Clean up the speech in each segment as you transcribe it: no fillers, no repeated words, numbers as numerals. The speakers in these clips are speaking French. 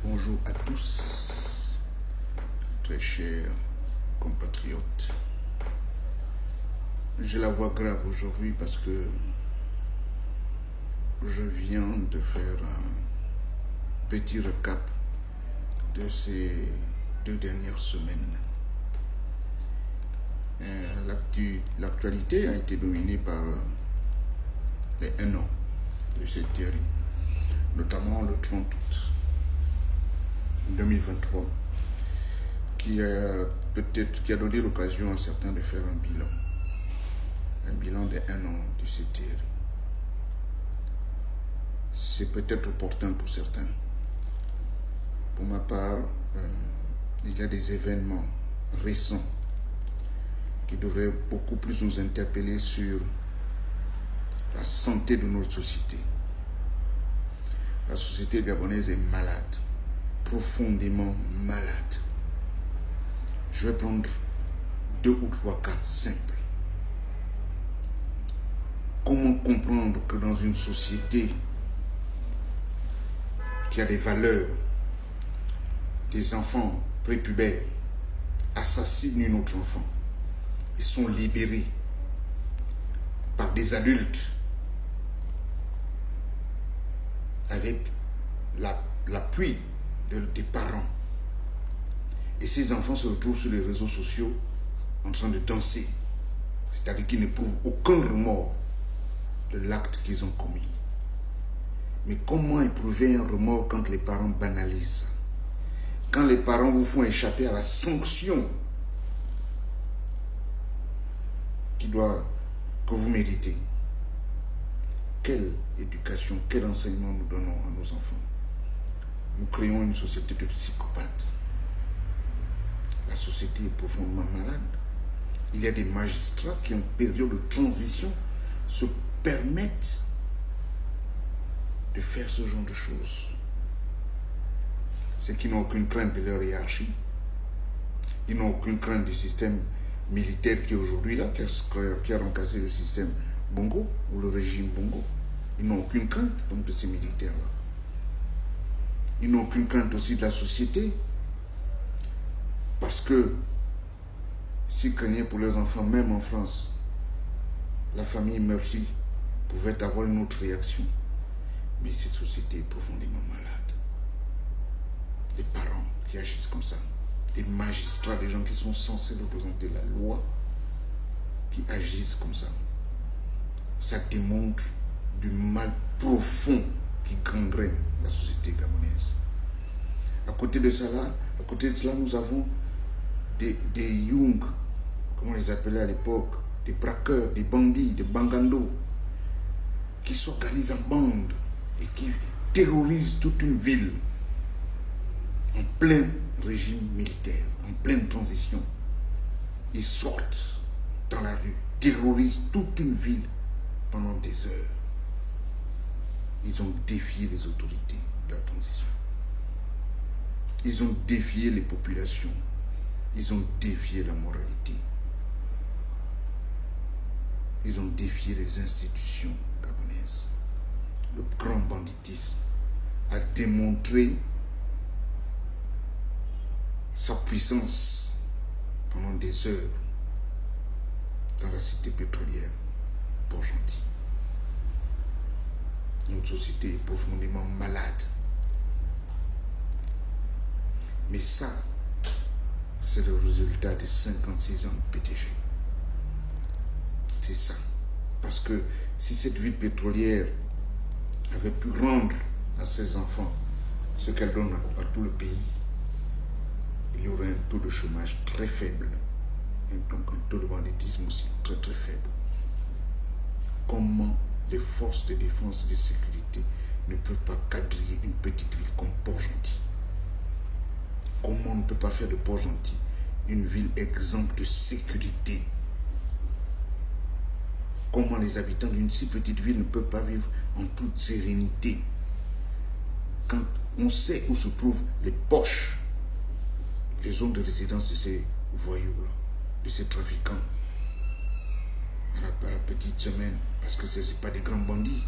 Bonjour à tous, très chers compatriotes. J'ai la voix grave aujourd'hui parce que je viens de faire un petit recap de ces 2 dernières semaines. L'actualité a été dominée par les 1 an de cette série, notamment le 30 août 2023, qui a donné l'occasion à certains de faire un bilan de 1 an de cette série. C'est peut-être opportun pour certains. Pour ma part, il y a des événements récents qui devraient beaucoup plus nous interpeller sur la santé de notre société. La société gabonaise est malade, profondément malade. Je vais prendre 2 ou 3 cas simples. Comment comprendre que dans une société qui a des valeurs, des enfants prépubères assassinent une autre enfant et sont libérés par des adultes avec l'appui des parents. Et ces enfants se retrouvent sur les réseaux sociaux en train de danser. C'est-à-dire qu'ils n'éprouvent aucun remords de l'acte qu'ils ont commis. Mais comment éprouver un remords quand les parents banalisent ça? Quand les parents vous font échapper à la sanction que vous méritez? Quelle éducation, quel enseignement nous donnons à nos enfants? Nous créons une société de psychopathes. La société est profondément malade. Il y a des magistrats qui, en période de transition, se permettent de faire ce genre de choses. C'est qu'ils n'ont aucune crainte de leur hiérarchie. Ils n'ont aucune crainte du système militaire qui est aujourd'hui là, qui a remplacé le système Bongo, ou le régime Bongo. Ils n'ont aucune crainte donc, de ces militaires-là. Ils n'ont aucune crainte aussi de la société. Parce que s'ils craignaient pour leurs enfants, même en France, la famille Murphy pouvait avoir une autre réaction. Mais cette société est profondément malade. Des parents qui agissent comme ça, des magistrats, des gens qui sont censés représenter la loi, qui agissent comme ça. Ça démontre du mal profond qui gangrène la société gabonaise. À côté de cela, nous avons des Young, comment on les appelait à l'époque, des braqueurs, des bandits, des bangandos, qui s'organisent en bande et qui terrorisent toute une ville en plein régime militaire, en pleine transition. Ils sortent dans la rue, terrorisent toute une ville pendant des heures. Ils ont défié les autorités de la transition. Ils ont défié les populations. Ils ont défié la moralité. Ils ont défié les institutions gabonaises. Le grand banditisme a démontré sa puissance pendant des heures dans la cité pétrolière Port-Gentil. Notre société est profondément malade. Mais ça, c'est le résultat de 56 ans de PDG. C'est ça. Parce que si cette ville pétrolière avait pu rendre à ses enfants ce qu'elle donne à tout le pays, il y aurait un taux de chômage très faible, et donc un taux de banditisme aussi très très faible. Comment les forces de défense et de sécurité ne peuvent pas quadriller une petite ville comme Port-Gentil? Comment on ne peut pas faire de Port-Gentil une ville exemple de sécurité? Comment les habitants d'une si petite ville ne peuvent pas vivre en toute sérénité quand on sait où se trouvent les poches, les zones de résidence de ces voyous-là, de ces trafiquants à la petite semaine, parce que ce n'est pas des grands bandits.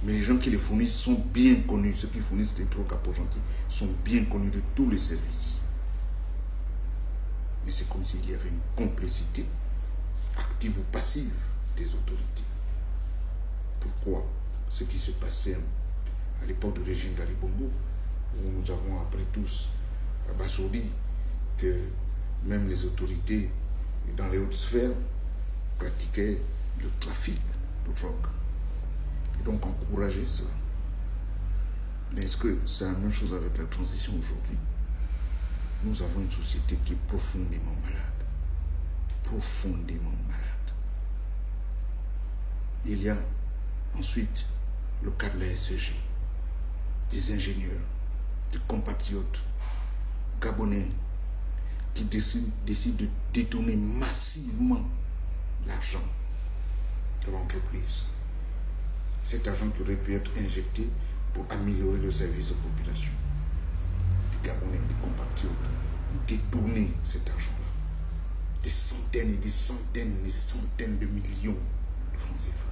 Mais les gens qui les fournissent sont bien connus. Ceux qui fournissent les drogues à Port-Gentil sont bien connus de tous les services. Mais c'est comme s'il y avait une complicité active ou passive des autorités. Pourquoi ce qui se passait à l'époque du régime d'Ali Bongo, où nous avons appris tous à Basoudi que même les autorités dans les hautes sphères pratiquaient le trafic de drogue. Et donc encourager cela. Mais est-ce que c'est la même chose avec la transition aujourd'hui? Nous avons une société qui est profondément malade. Profondément malade. Il y a ensuite le cas de la SEG, des ingénieurs, des compatriotes gabonais qui décident de détourner massivement l'argent de l'entreprise. Cet argent qui aurait pu être injecté pour améliorer le service aux populations. Des Gabonais, des compatriotes ont détourné cet argent-là. Des centaines et des centaines et des centaines de millions de francs CFA.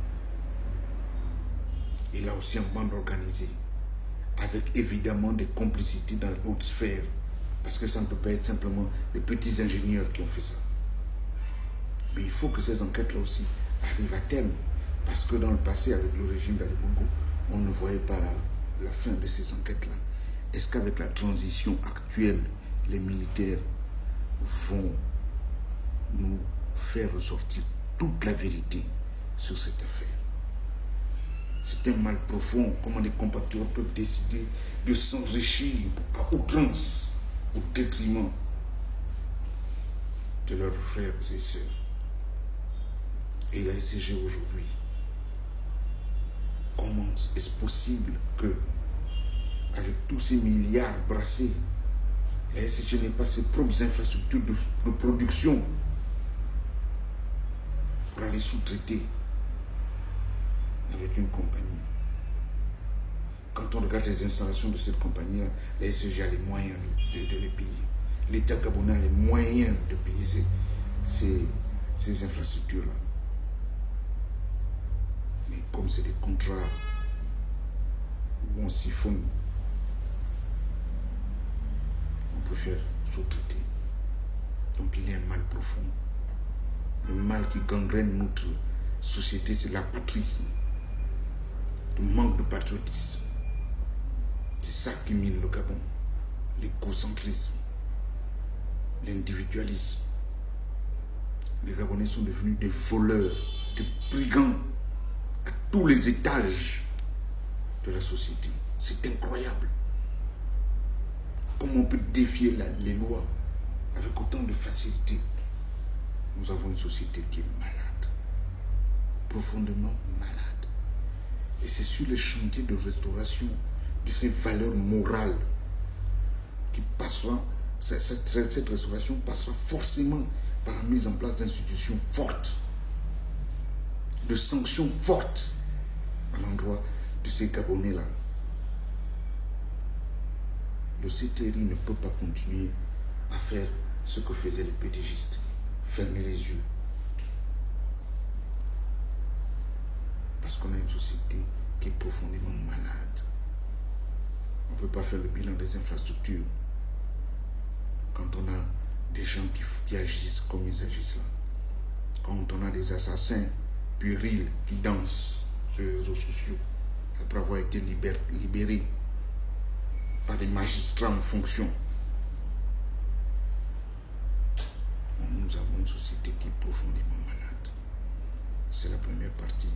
Et là aussi en bande organisée, avec évidemment des complicités dans les hautes sphères, parce que ça ne peut pas être simplement les petits ingénieurs qui ont fait ça. Mais il faut que ces enquêtes-là aussi arrivent à terme. Parce que dans le passé, avec le régime d'Ali Bongo, on ne voyait pas la fin de ces enquêtes-là. Est-ce qu'avec la transition actuelle, les militaires vont nous faire ressortir toute la vérité sur cette affaire? C'est un mal profond. Comment des compatriotes peuvent décider de s'enrichir à outrance au détriment de leurs frères et sœurs? Et la SCG aujourd'hui, comment est-ce possible que, avec tous ces milliards brassés, la SCG n'ait pas ses propres infrastructures de production pour aller sous-traiter avec une compagnie? Quand on regarde les installations de cette compagnie-là, la SCG a les moyens de les payer. L'État gabonais a les moyens de payer ces infrastructures-là. Mais comme c'est des contrats où on siphonne, on préfère sous-traiter. Donc il y a un mal profond. Le mal qui gangrène notre société, c'est l'apatrisme, le manque de patriotisme. C'est ça qui mine le Gabon. L'égocentrisme, l'individualisme. Les Gabonais sont devenus des voleurs, des brigands à tous les étages de la société. C'est incroyable. Comment on peut défier les lois avec autant de facilité? Nous avons une société qui est malade, profondément malade. Et c'est sur les chantiers de restauration de ces valeurs morales qui passera, cette restauration passera forcément par la mise en place d'institutions fortes, de sanctions fortes à l'endroit de ces Gabonais-là. Le CTRI ne peut pas continuer à faire ce que faisaient les pétégistes, fermer les yeux. Parce qu'on a une société qui est profondément malade. On ne peut pas faire le bilan des infrastructures quand on a des gens qui agissent comme ils agissent là. Quand on a des assassins puérils qui dansent sur les réseaux sociaux après avoir été libérés par des magistrats en fonction. Nous avons une société qui est profondément malade. C'est la première partie.